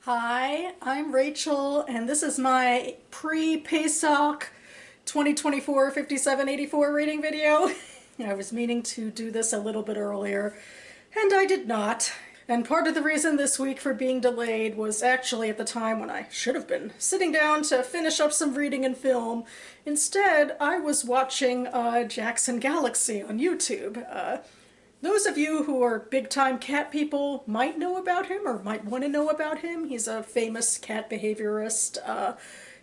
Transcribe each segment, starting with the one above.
Hi, I'm Rachel, and this is my pre-Pesach 2024 5784 reading video. I was meaning to do this a little bit earlier, and I did not. And part of the reason this week for being delayed was actually at the time when I should have been sitting down to finish up some reading and film. Instead, I was watching Jackson Galaxy on YouTube. Those of you who are big-time cat people might know about him or might want to know about him. He's a famous cat behaviorist.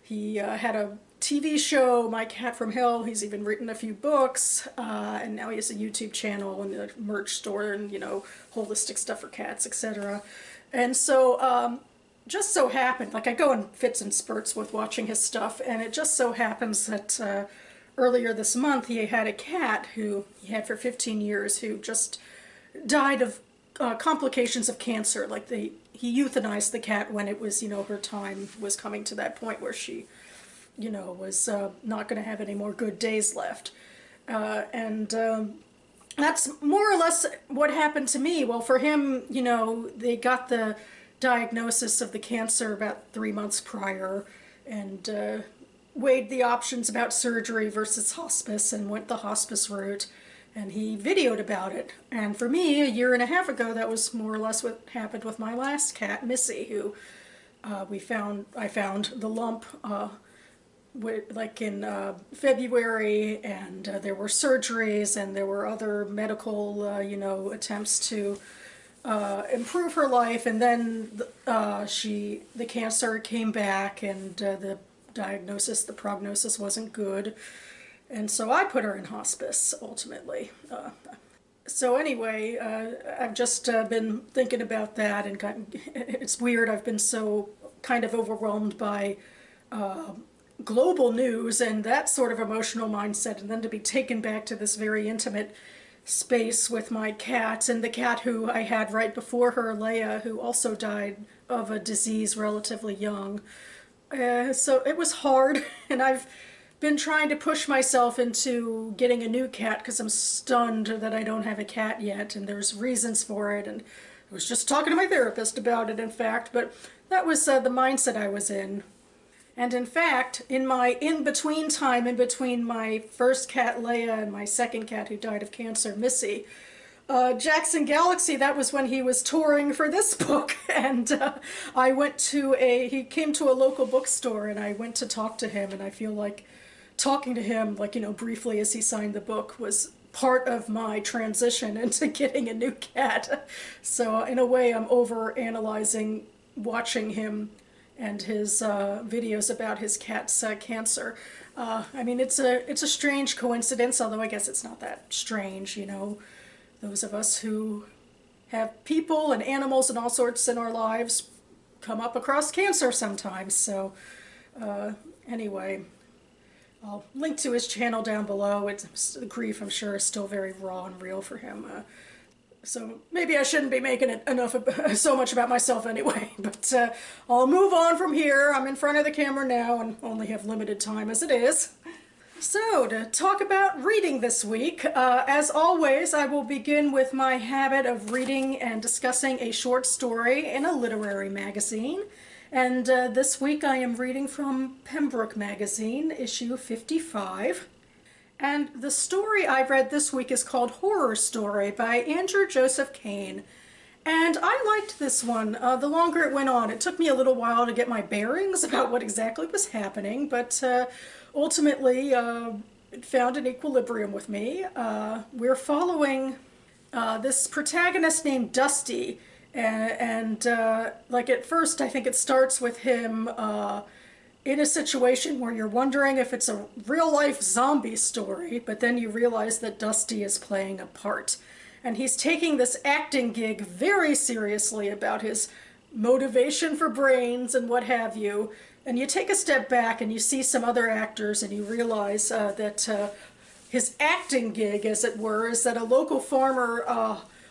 He had a TV show, My Cat from Hell. He's even written a few books, and now he has a YouTube channel and a merch store and, holistic stuff for cats, etc. And so, just so happened, like I go in fits and spurts with watching his stuff, and it just so happens that earlier this month he had a cat who he had for 15 years who just died of complications of cancer. Like he euthanized the cat when it was, her time was coming to that point where she, was not going to have any more good days left. And that's more or less what happened to me. Well, for him, they got the diagnosis of the cancer about 3 months prior, and weighed the options about surgery versus hospice and went the hospice route, and he videoed about it. And for me, a year and a half ago, that was more or less what happened with my last cat, Missy, who I found the lump like in February, and there were surgeries and there were other medical attempts to improve her life, and then the cancer came back, and the prognosis wasn't good, and so I put her in hospice ultimately. So anyway, I've just been thinking about that, and it's weird. I've been so kind of overwhelmed by global news and that sort of emotional mindset, and then to be taken back to this very intimate space with my cat, and the cat who I had right before her, Leia, who also died of a disease relatively young. So it was hard, and I've been trying to push myself into getting a new cat because I'm stunned that I don't have a cat yet, and there's reasons for it, and I was just talking to my therapist about it, in fact, but that was the mindset I was in. And in fact, in my in-between time, in between my first cat, Leia, and my second cat who died of cancer, Missy, Jackson Galaxy, that was when he was touring for this book, and he came to a local bookstore, and I went to talk to him, and I feel like talking to him, briefly as he signed the book, was part of my transition into getting a new cat. So in a way, I'm over-analyzing watching him and his videos about his cat's cancer. I mean, it's a strange coincidence, although I guess it's not that strange, Those of us who have people and animals and all sorts in our lives come up across cancer sometimes. So anyway, I'll link to his channel down below. The grief, I'm sure, is still very raw and real for him. So maybe I shouldn't be making it so much about myself anyway. But I'll move on from here. I'm in front of the camera now and only have limited time as it is. So, to talk about reading this week, as always, I will begin with my habit of reading and discussing a short story in a literary magazine. And this week I am reading from Pembrooke magazine, issue 55. And the story I read this week is called Horror Story by Andrew Joseph Kane. And I liked this one. The longer it went on, it took me a little while to get my bearings about what exactly was happening, but ultimately it found an equilibrium with me. We're following this protagonist named Dusty, and at first I think it starts with him in a situation where you're wondering if it's a real-life zombie story, but then you realize that Dusty is playing a part. And he's taking this acting gig very seriously about his motivation for brains and what have you. And you take a step back and you see some other actors and you realize that his acting gig, as it were, is that a local farmer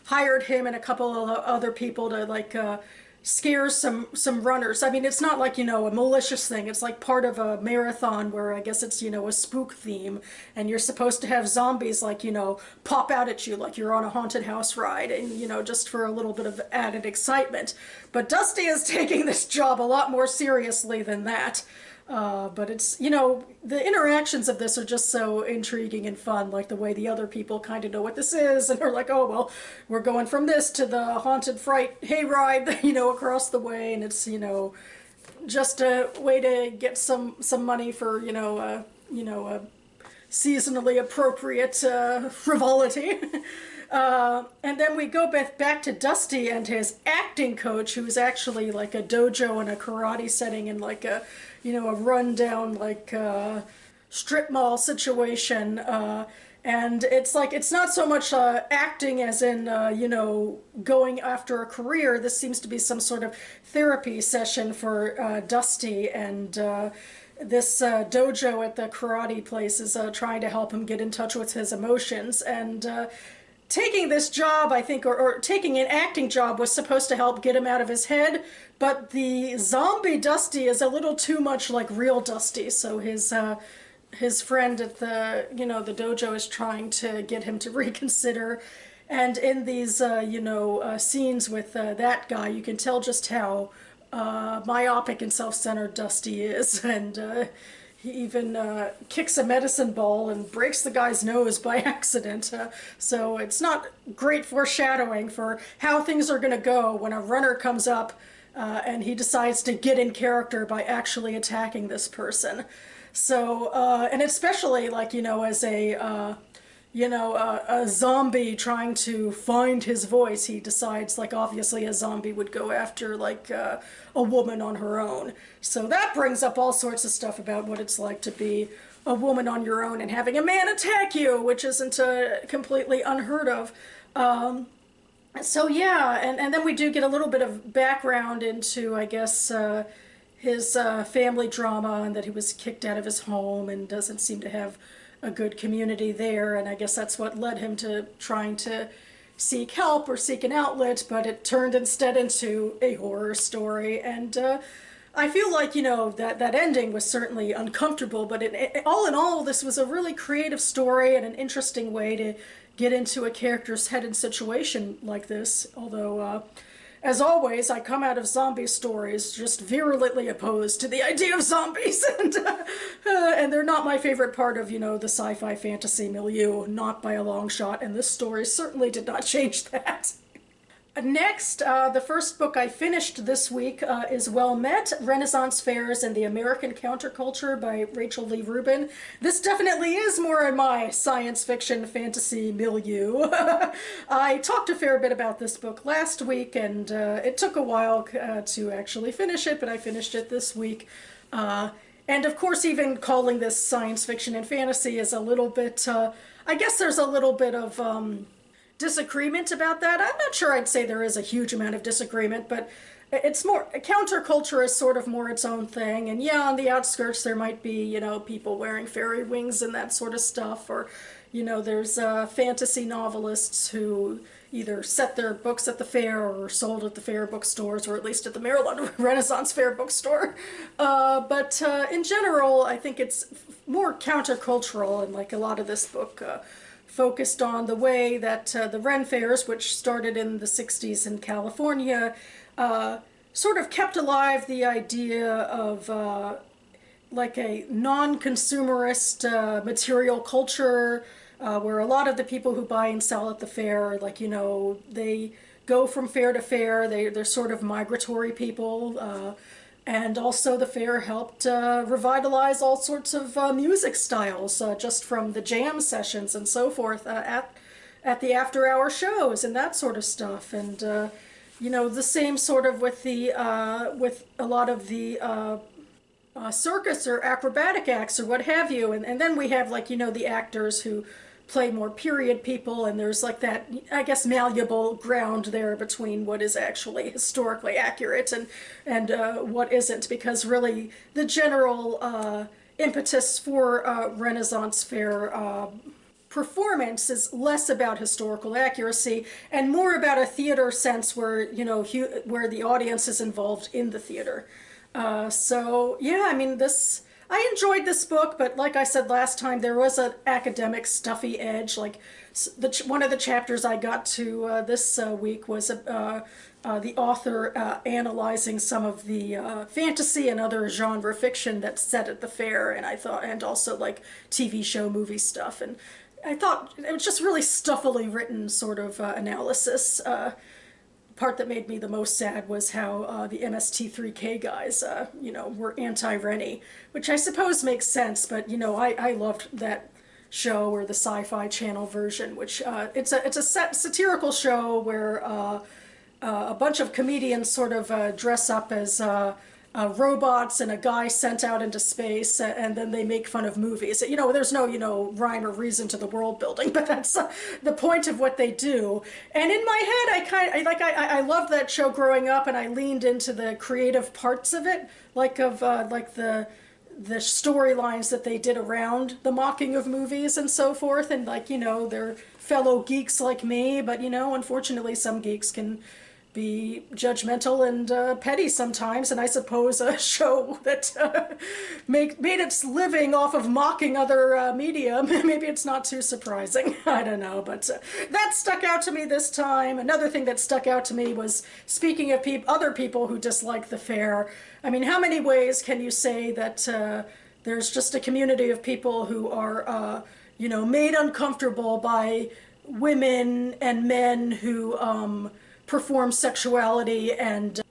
hired him and a couple of other people to scares some runners. I mean, it's not like, a malicious thing. It's like part of a marathon where I guess it's, a spook theme, and you're supposed to have zombies like, pop out at you like you're on a haunted house ride, and, just for a little bit of added excitement. But Dusty is taking this job a lot more seriously than that. But it's, the interactions of this are just so intriguing and fun, like the way the other people kind of know what this is, and are like, oh, well, we're going from this to the haunted fright hayride, across the way, and it's, just a way to get some money for, a seasonally appropriate frivolity. And then we go back to Dusty and his acting coach, who's actually like a dojo in a karate setting in like a, a rundown like strip mall situation. And it's like, it's not so much acting as in, going after a career. This seems to be some sort of therapy session for Dusty, and this dojo at the karate place is trying to help him get in touch with his emotions. And taking this job, I think, or taking an acting job was supposed to help get him out of his head, but the zombie Dusty is a little too much like real Dusty, so his friend at the, the dojo is trying to get him to reconsider. And in these, scenes with that guy, you can tell just how myopic and self-centered Dusty is, and he even kicks a medicine ball and breaks the guy's nose by accident. So it's not great foreshadowing for how things are going to go when a runner comes up and he decides to get in character by actually attacking this person. So, and especially like, as a zombie trying to find his voice, he decides, like, obviously a zombie would go after, like, a woman on her own. So that brings up all sorts of stuff about what it's like to be a woman on your own and having a man attack you, which isn't completely unheard of. So yeah, and then we do get a little bit of background into, I guess, his family drama, and that he was kicked out of his home and doesn't seem to have a good community there, and I guess that's what led him to trying to seek help or seek an outlet, but it turned instead into a horror story. And I feel like, that ending was certainly uncomfortable, but all in all, this was a really creative story and an interesting way to get into a character's head and situation like this, although as always, I come out of zombie stories just virulently opposed to the idea of zombies, and they're not my favorite part of, the sci-fi fantasy milieu, not by a long shot, and this story certainly did not change that. Next, the first book I finished this week is Well Met, Renaissance Fairs and the American Counterculture by Rachel Lee Rubin. This definitely is more in my science fiction fantasy milieu. I talked a fair bit about this book last week, and it took a while to actually finish it, but I finished it this week. And of course, even calling this science fiction and fantasy is a little bit, I guess there's a little bit of disagreement about that. I'm not sure I'd say there is a huge amount of disagreement, but it's more, counterculture is sort of more its own thing, and yeah, on the outskirts there might be, people wearing fairy wings and that sort of stuff, or, there's fantasy novelists who either set their books at the fair or sold at the fair bookstores, or at least at the Maryland Renaissance Fair bookstore. But in general, I think it's more countercultural, and like a lot of this book focused on the way that the Ren Fairs, which started in the 60s in California, sort of kept alive the idea of like a non-consumerist material culture, where a lot of the people who buy and sell at the fair, like, they go from fair to fair, they're sort of migratory people, and also the fair helped revitalize all sorts of music styles, just from the jam sessions and so forth at the after-hour shows and that sort of stuff. And the same sort of with the with a lot of the circus or acrobatic acts or what have you. And then we have, like, the actors who play more period people, and there's like that, I guess, malleable ground there between what is actually historically accurate and what isn't, because really the general impetus for Renaissance Fair performance is less about historical accuracy and more about a theater sense where, you know, where the audience is involved in the theater. So yeah, I mean, I enjoyed this book, but like I said last time, there was an academic stuffy edge. Like one of the chapters I got to this week was the author analyzing some of the fantasy and other genre fiction that's set at the fair, and I thought, and also like TV show, movie stuff, and I thought it was just really stuffily written sort of analysis. Part that made me the most sad was how the MST3K guys, you know, were anti-Rennie, which I suppose makes sense, but, you know, I loved that show, or the Sci-Fi Channel version, which it's a satirical show where a bunch of comedians sort of dress up as robots and a guy sent out into space, and then they make fun of movies. You know, there's no, you know, rhyme or reason to the world building, but that's the point of what they do. And in my head, I loved that show growing up, and I leaned into the creative parts of it, like the storylines that they did around the mocking of movies and so forth, and like, you know, they're fellow geeks like me, but, you know, unfortunately some geeks can be judgmental and petty sometimes, and I suppose a show that made its living off of mocking other media, maybe it's not too surprising. I don't know, but that stuck out to me this time. Another thing that stuck out to me was, speaking of other people who dislike the fair, I mean, how many ways can you say that there's just a community of people who are, you know, made uncomfortable by women and men who perform sexuality and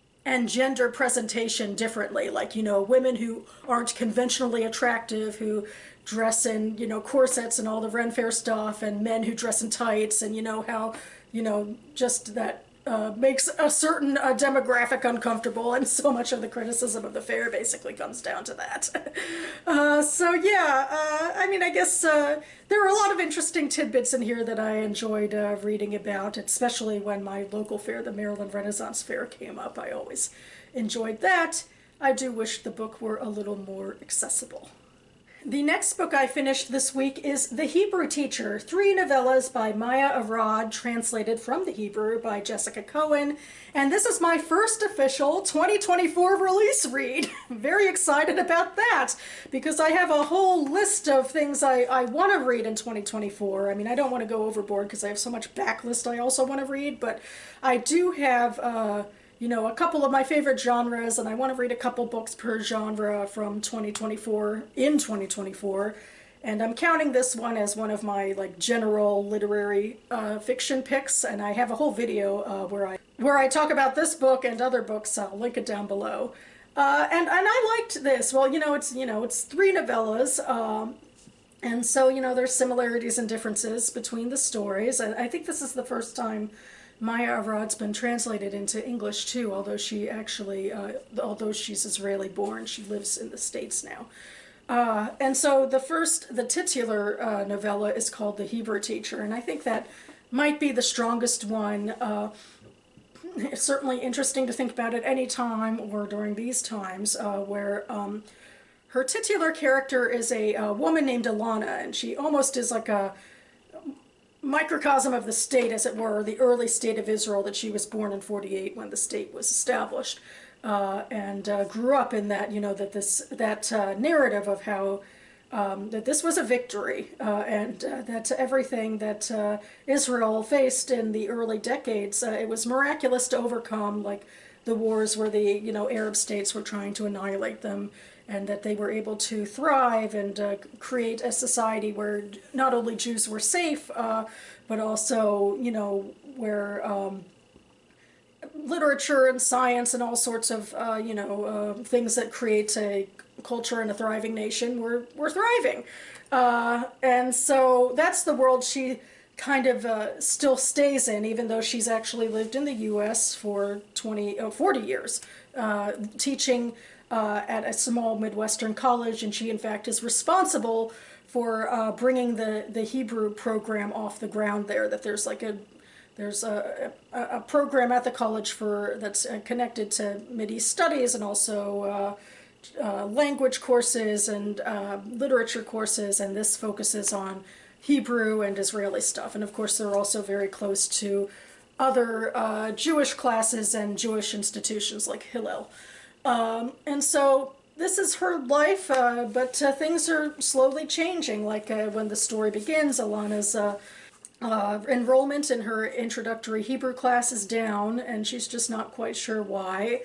gender presentation differently, like, you know, women who aren't conventionally attractive, who dress in, you know, corsets and all the Ren Fair stuff, and men who dress in tights, and, you know, how, you know, just that makes a certain demographic uncomfortable, and so much of the criticism of the fair basically comes down to that. So yeah, I mean, I guess there were a lot of interesting tidbits in here that I enjoyed reading about, especially when my local fair, the Maryland Renaissance Fair, came up. I always enjoyed that. I do wish the book were a little more accessible. The next book I finished this week is The Hebrew Teacher, 3 novellas by Maya Arad, translated from the Hebrew by Jessica Cohen. And this is my first official 2024 release read. Very excited about that, because I have a whole list of things I want to read in 2024. I mean, I don't want to go overboard because I have so much backlist I also want to read, but I do have you know, a couple of my favorite genres, and I want to read a couple books per genre from 2024, in 2024, and I'm counting this one as one of my, like, general literary fiction picks, and I have a whole video where I talk about this book and other books. I'll link it down below. And I liked this. Well, you know, it's 3 novellas, and so, you know, there's similarities and differences between the stories. I think this is the first time Maya Arad's been translated into English too, although she actually, although she's Israeli born, she lives in the States now. And so the titular novella is called The Hebrew Teacher, and I think that might be the strongest one. It's certainly interesting to think about at any time, or during these times, where her titular character is a woman named Eleanor, and she almost is like a microcosm of the state, as it were, the early state of Israel, that she was born in 48 when the state was established, and grew up in that, you know, that narrative of how that this was a victory, and that everything that Israel faced in the early decades, it was miraculous to overcome, like the wars where the, you know, Arab states were trying to annihilate them, and that they were able to thrive and create a society where not only Jews were safe, but also, you know, where literature and science and all sorts of, you know, things that create a culture and a thriving nation were thriving. And so that's the world she kind of still stays in, even though she's actually lived in the U.S. for 40 years, teaching at a small Midwestern college, and she in fact is responsible for bringing the Hebrew program off the ground there. That there's like a program at the college that's connected to Mideast studies, and also language courses and literature courses, and this focuses on Hebrew and Israeli stuff. And of course, they're also very close to other Jewish classes and Jewish institutions like Hillel. And so this is her life, but things are slowly changing. Like when the story begins, Alana's enrollment in her introductory Hebrew class is down, and she's just not quite sure why.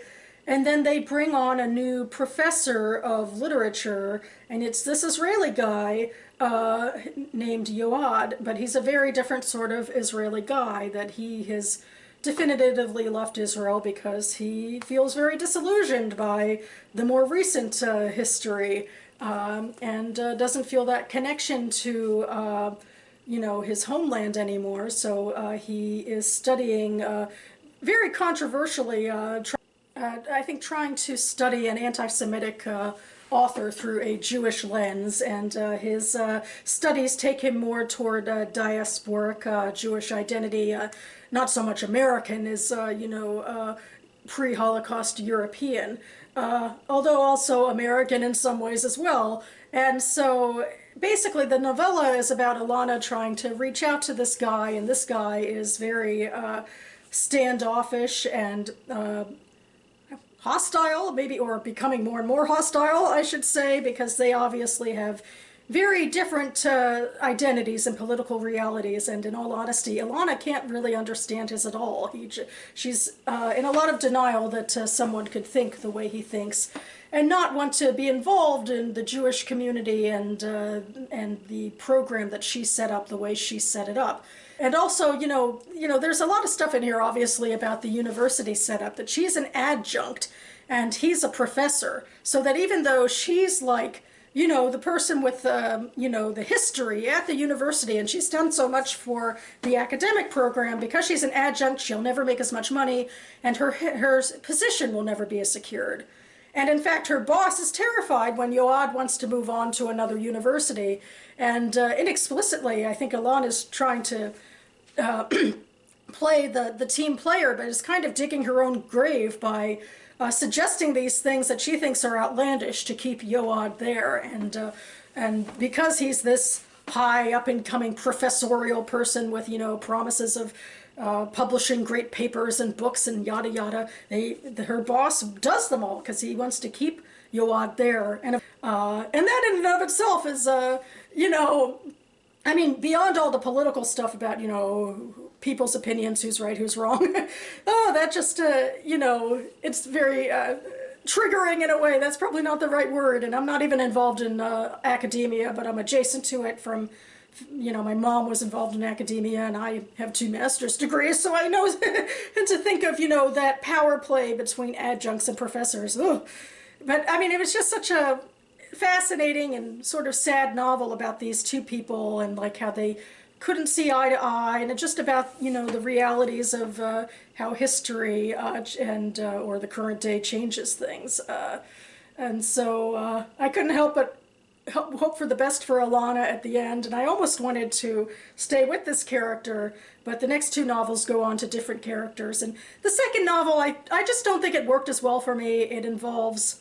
And then they bring on a new professor of literature, and it's this Israeli guy named Yoad, but he's a very different sort of Israeli guy, that he has definitively left Israel because he feels very disillusioned by the more recent history, and doesn't feel that connection to his homeland anymore. So he is studying, very controversially, I think trying to study an anti-Semitic author through a Jewish lens, and his studies take him more toward diasporic Jewish identity, not so much American as, pre-Holocaust European, although also American in some ways as well. And so basically the novella is about Alana trying to reach out to this guy, and this guy is very standoffish and hostile, maybe, or becoming more and more hostile, I should say, because they obviously have very different identities and political realities. And in all honesty, Alana can't really understand his at all. She's in a lot of denial that someone could think the way he thinks and not want to be involved in the Jewish community and the program that she set up the way she set it up. And also, there's a lot of stuff in here, obviously, about the university setup, that she's an adjunct and he's a professor. So that even though she's like, the person with, the history at the university, and she's done so much for the academic program, because she's an adjunct, she'll never make as much money, and her position will never be as secured. And in fact, her boss is terrified when Yoad wants to move on to another university. And inexplicitly, I think Alana's trying to play the team player, but is kind of digging her own grave by suggesting these things that she thinks are outlandish to keep Yoad there. And because he's this high up-and-coming professorial person with, promises of publishing great papers and books and yada yada, her boss does them all because he wants to keep Yoad there. And that in and of itself is, beyond all the political stuff about, people's opinions, who's right, who's wrong. That just, it's very triggering in a way. That's probably not the right word. And I'm not even involved in academia, but I'm adjacent to it from, my mom was involved in academia, and I have 2 master's degrees, so I know and to think of, that power play between adjuncts and professors. Ugh. But, it was just such a fascinating and sort of sad novel about these 2 people and, like, how they couldn't see eye to eye, and just about, the realities of how history and or the current day changes things. And so I couldn't help but hope for the best for Alana at the end, and I almost wanted to stay with this character, but the next 2 novels go on to different characters. And the second novel, I just don't think it worked as well for me. It involves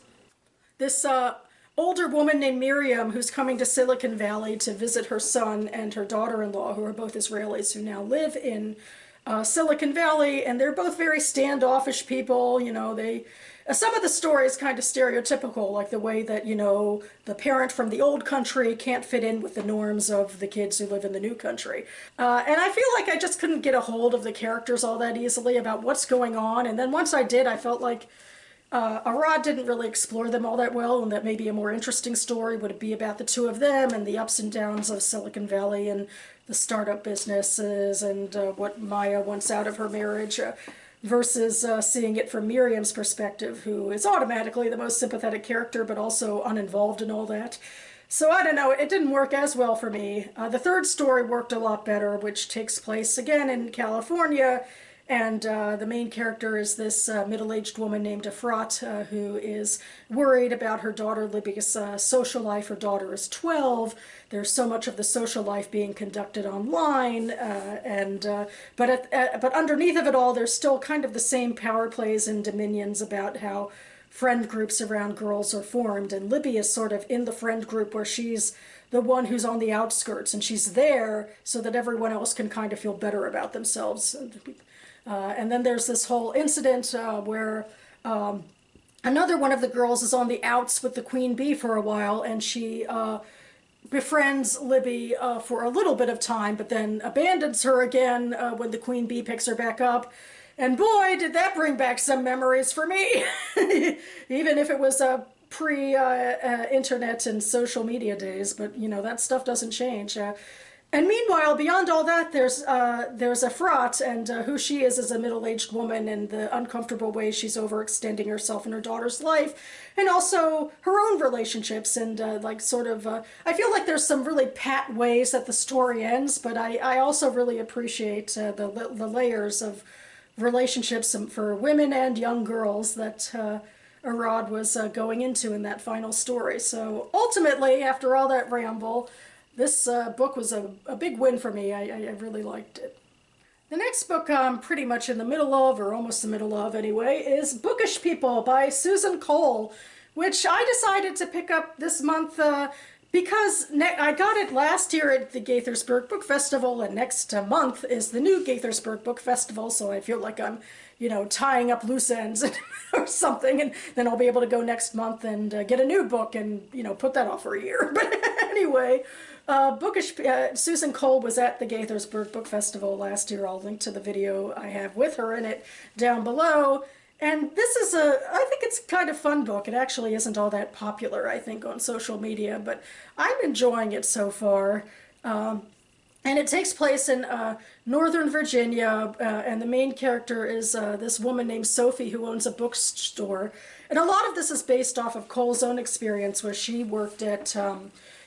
this older woman named Miriam, who's coming to Silicon Valley to visit her son and her daughter-in-law, who are both Israelis who now live in Silicon Valley, and they're both very standoffish people. Some of the story is kind of stereotypical, like the way that, the parent from the old country can't fit in with the norms of the kids who live in the new country. And I feel like I just couldn't get a hold of the characters all that easily about what's going on. And then once I did, I felt like Arad didn't really explore them all that well, and that maybe a more interesting story would be about the 2 of them and the ups and downs of Silicon Valley and the startup businesses and what Maya wants out of her marriage. Versus seeing it from Miriam's perspective, who is automatically the most sympathetic character, but also uninvolved in all that. So I don't know, it didn't work as well for me. The third story worked a lot better, which takes place again in California, and the main character is this middle-aged woman named Efrat, who is worried about her daughter Libby's social life. Her daughter is 12. There's so much of the social life being conducted online, but underneath of it all, there's still kind of the same power plays and dominions about how friend groups around girls are formed, and Libby is sort of in the friend group where she's the one who's on the outskirts, and she's there so that everyone else can kind of feel better about themselves. And then there's this whole incident where another one of the girls is on the outs with the queen bee for a while, and she befriends Libby for a little bit of time, but then abandons her again when the queen bee picks her back up. And boy, did that bring back some memories for me, even if it was pre-internet and social media days. But you know, that stuff doesn't change. And meanwhile, beyond all that, there's Efrat, and who she is a middle-aged woman, and the uncomfortable way she's overextending herself in her daughter's life, and also her own relationships, and like sort of, I feel like there's some really pat ways that the story ends, but I also really appreciate the layers of relationships for women and young girls that Arad was going into in that final story. So ultimately, after all that ramble, this book was a big win for me. I really liked it. The next book I'm pretty much in the middle of, or almost the middle of anyway, is Bookish People by Susan Coll, which I decided to pick up this month because I got it last year at the Gaithersburg Book Festival, and next month is the new Gaithersburg Book Festival, so I feel like I'm, you know, tying up loose ends or something, and then I'll be able to go next month and get a new book and, you know, put that off for a year. But anyway, Susan Coll was at the Gaithersburg Book Festival last year. I'll link to the video I have with her in it down below. And this is I think it's kind of fun book. It actually isn't all that popular, I think, on social media, but I'm enjoying it so far. And it takes place in Northern Virginia, and the main character is this woman named Sophie who owns a bookstore. And a lot of this is based off of Coll's own experience, where she worked at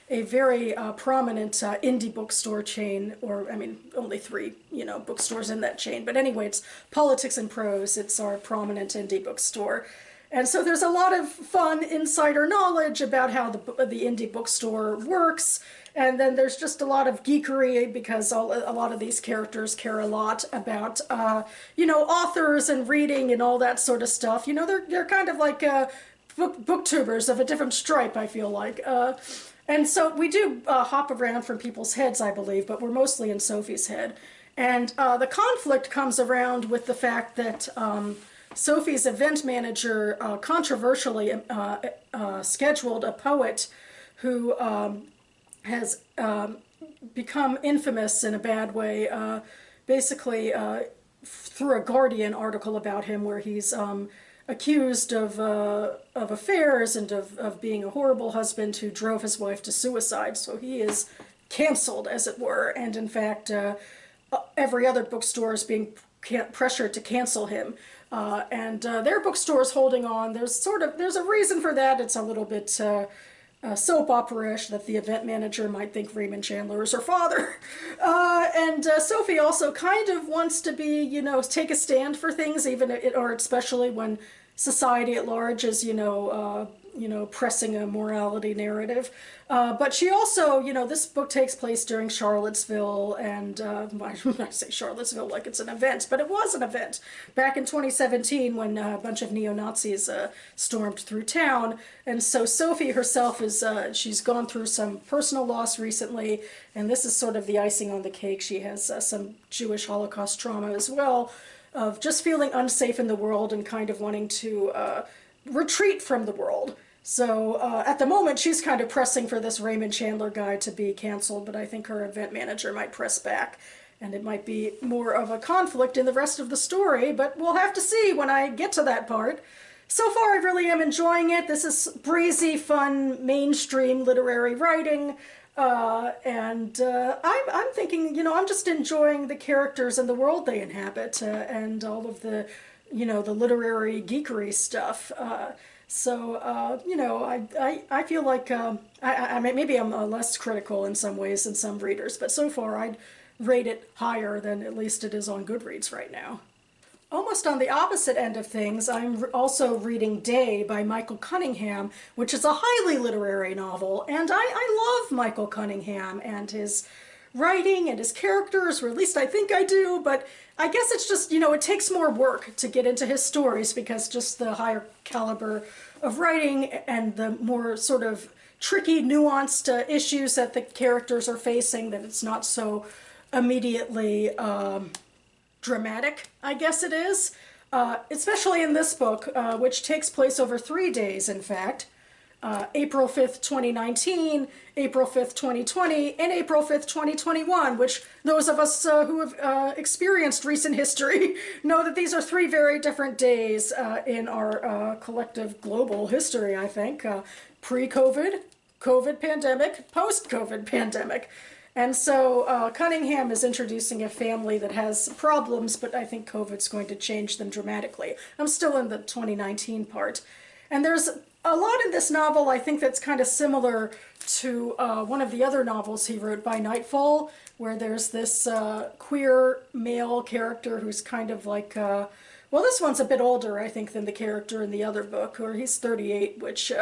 a very prominent indie bookstore chain, or I mean, only 3, you know, bookstores in that chain. But anyway, it's Politics and Prose. It's our prominent indie bookstore. And so there's a lot of fun insider knowledge about how the indie bookstore works. And then there's just a lot of geekery because a lot of these characters care a lot about, you know, authors and reading and all that sort of stuff. You know, they're kind of like booktubers of a different stripe, I feel like. And so we do hop around from people's heads, I believe, but we're mostly in Sophie's head. And the conflict comes around with the fact that Sophie's event manager controversially scheduled a poet who has become infamous in a bad way, basically through a Guardian article about him where he's accused of affairs and of being a horrible husband who drove his wife to suicide. So he is canceled, as it were, and in fact every other bookstore is being pressured to cancel him. And their bookstore is holding on. There's a reason for that. It's a little bit soap opera-ish that the event manager might think Raymond Chandler is her father. And Sophie also kind of wants to be, you know, take a stand for things, or especially when society at large is, you know, pressing a morality narrative. But she also, you know, this book takes place during Charlottesville, and I say Charlottesville like it's an event, but it was an event back in 2017 when a bunch of neo-Nazis stormed through town. And so Sophie herself she's gone through some personal loss recently, and this is sort of the icing on the cake. She has some Jewish Holocaust trauma as well, of just feeling unsafe in the world and kind of wanting to retreat from the world. So at the moment, she's kind of pressing for this Raymond Chandler guy to be canceled, but I think her event manager might press back, and it might be more of a conflict in the rest of the story, but we'll have to see when I get to that part. So far, I really am enjoying it. This is breezy, fun, mainstream literary writing, and I'm thinking, you know, I'm just enjoying the characters and the world they inhabit, and all of the, you know, the literary geekery stuff. So, you know, I feel like, maybe I'm less critical in some ways than some readers, but so far I'd rate it higher than at least it is on Goodreads right now. Almost on the opposite end of things, I'm also reading Day by Michael Cunningham, which is a highly literary novel, and I love Michael Cunningham and his writing and his characters, or at least I think I do, but I guess it's just, you know, it takes more work to get into his stories because just the higher caliber of writing and the more sort of tricky, nuanced issues that the characters are facing, that it's not so immediately dramatic, I guess it is. Especially in this book, which takes place over 3 days, in fact. April 5th, 2019, April 5th, 2020, and April 5th, 2021, which those of us who have experienced recent history know that these are 3 very different days in our collective global history, I think. Pre-COVID, COVID pandemic, post-COVID pandemic. And so Cunningham is introducing a family that has problems, but I think COVID's going to change them dramatically. I'm still in the 2019 part. And there's a lot in this novel, I think, that's kind of similar to one of the other novels he wrote, By Nightfall, where there's this queer male character who's kind of like, well, this one's a bit older, I think, than the character in the other book, or he's 38, which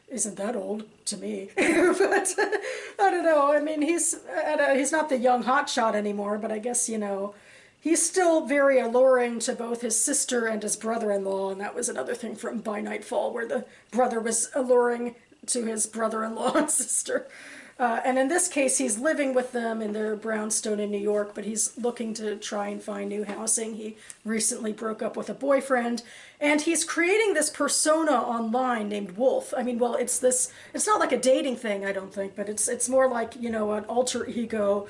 isn't that old to me. But I don't know. I mean, he's not the young hotshot anymore, but I guess, you know, he's still very alluring to both his sister and his brother-in-law, and that was another thing from By Nightfall, where the brother was alluring to his brother-in-law and sister. And in this case, he's living with them in their brownstone in New York, but he's looking to try and find new housing. He recently broke up with a boyfriend, and he's creating this persona online named Wolf. I mean, well, it's not like a dating thing, I don't think, but it's more like, you know, an alter ego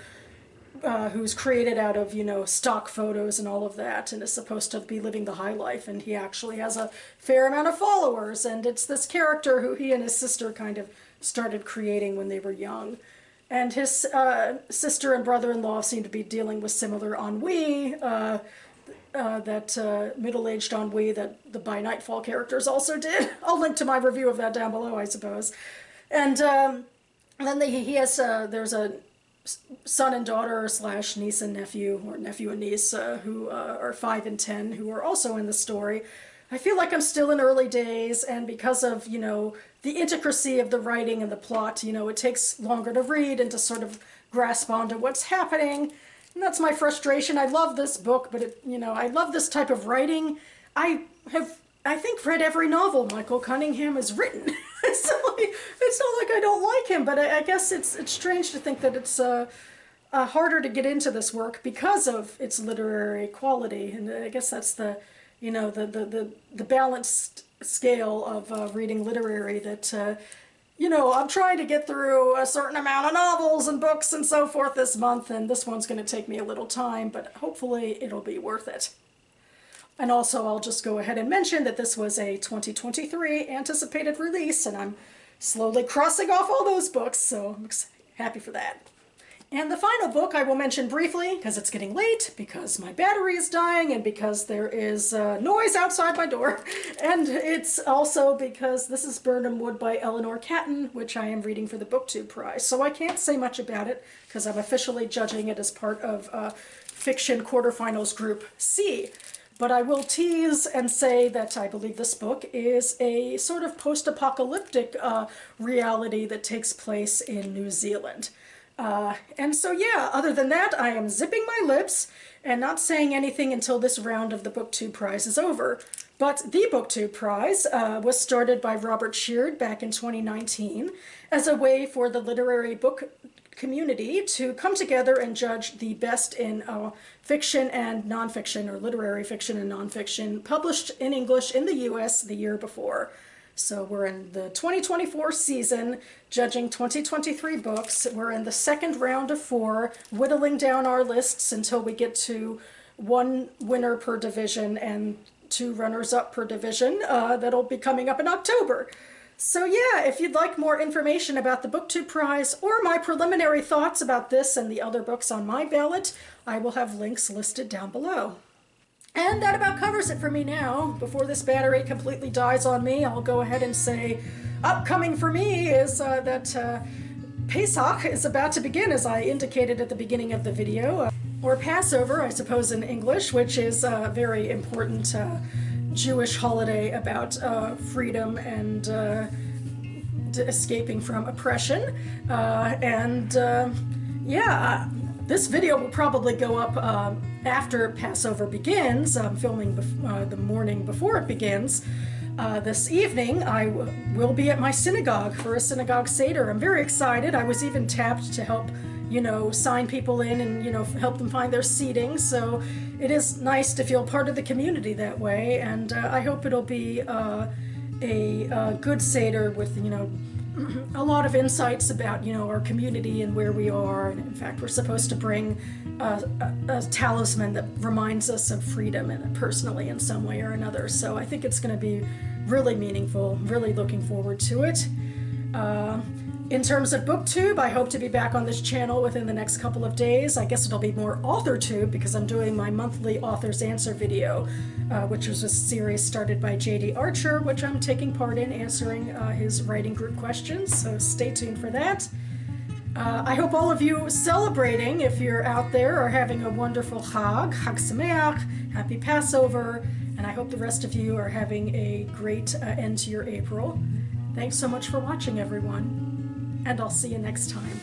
who's created out of, you know, stock photos and all of that, and is supposed to be living the high life, and he actually has a fair amount of followers, and it's this character who he and his sister kind of started creating when they were young. And his sister and brother-in-law seem to be dealing with similar ennui, that middle-aged ennui that the By Nightfall characters also did. I'll link to my review of that down below, I suppose. And then he has, there's a son and daughter slash niece and nephew, or nephew and niece, who are 5 and 10, who are also in the story. I feel like I'm still in early days, and because of, you know, the intricacy of the writing and the plot, you know, it takes longer to read and to sort of grasp onto what's happening. And that's my frustration. I love this book, but, it, you know, I love this type of writing. I think, read every novel Michael Cunningham has written. It's not like I don't like him, but I guess it's strange to think that it's harder to get into this work because of its literary quality. And I guess that's the, you know, the balanced scale of reading literary that, you know, I'm trying to get through a certain amount of novels and books and so forth this month, and this one's going to take me a little time, but hopefully it'll be worth it. And also, I'll just go ahead and mention that this was a 2023 anticipated release, and I'm slowly crossing off all those books, so I'm happy for that. And the final book I will mention briefly, because it's getting late, because my battery is dying, and because there is noise outside my door. And it's also because this is Burnham Wood by Eleanor Catton, which I am reading for the BookTube Prize. So I can't say much about it, because I'm officially judging it as part of Fiction Quarterfinals Group C. But I will tease and say that I believe this book is a sort of post-apocalyptic reality that takes place in New Zealand. And so, yeah, other than that, I am zipping my lips and not saying anything until this round of the BookTube Prize is over. But the BookTube Prize was started by Robert Sheard back in 2019 as a way for the literary book community to come together and judge the best in fiction and nonfiction, or literary fiction and nonfiction, published in English in the US the year before. So we're in the 2024 season, judging 2023 books. We're in the second round of 4, whittling down our lists until we get to 1 winner per division and 2 runners-up per division. That'll be coming up in October. So yeah, if you'd like more information about the BookTube Prize or my preliminary thoughts about this and the other books on my ballot, I will have links listed down below. And that about covers it for me now. Before this battery completely dies on me, I'll go ahead and say upcoming for me is that Pesach is about to begin, as I indicated at the beginning of the video, or Passover, I suppose in English, which is a very important Jewish holiday about freedom and escaping from oppression. This video will probably go up after Passover begins. I'm filming the morning before it begins. This evening I will be at my synagogue for a synagogue Seder. I'm very excited. I was even tapped to help, sign people in and, help them find their seating. So it is nice to feel part of the community that way. And I hope it'll be a good Seder with, a lot of insights about, our community and where we are. And in fact, we're supposed to bring a talisman that reminds us of freedom and personally in some way or another. So I think it's going to be really meaningful. Really looking forward to it. In terms of BookTube, I hope to be back on this channel within the next couple of days. I guess it'll be more AuthorTube because I'm doing my monthly Author's Answer video, which was a series started by J.D. Archer, which I'm taking part in, answering his writing group questions, so stay tuned for that. I hope all of you celebrating, if you're out there, are having a wonderful Chag Sameach, Happy Passover, and I hope the rest of you are having a great end to your April. Thanks so much for watching, everyone, and I'll see you next time.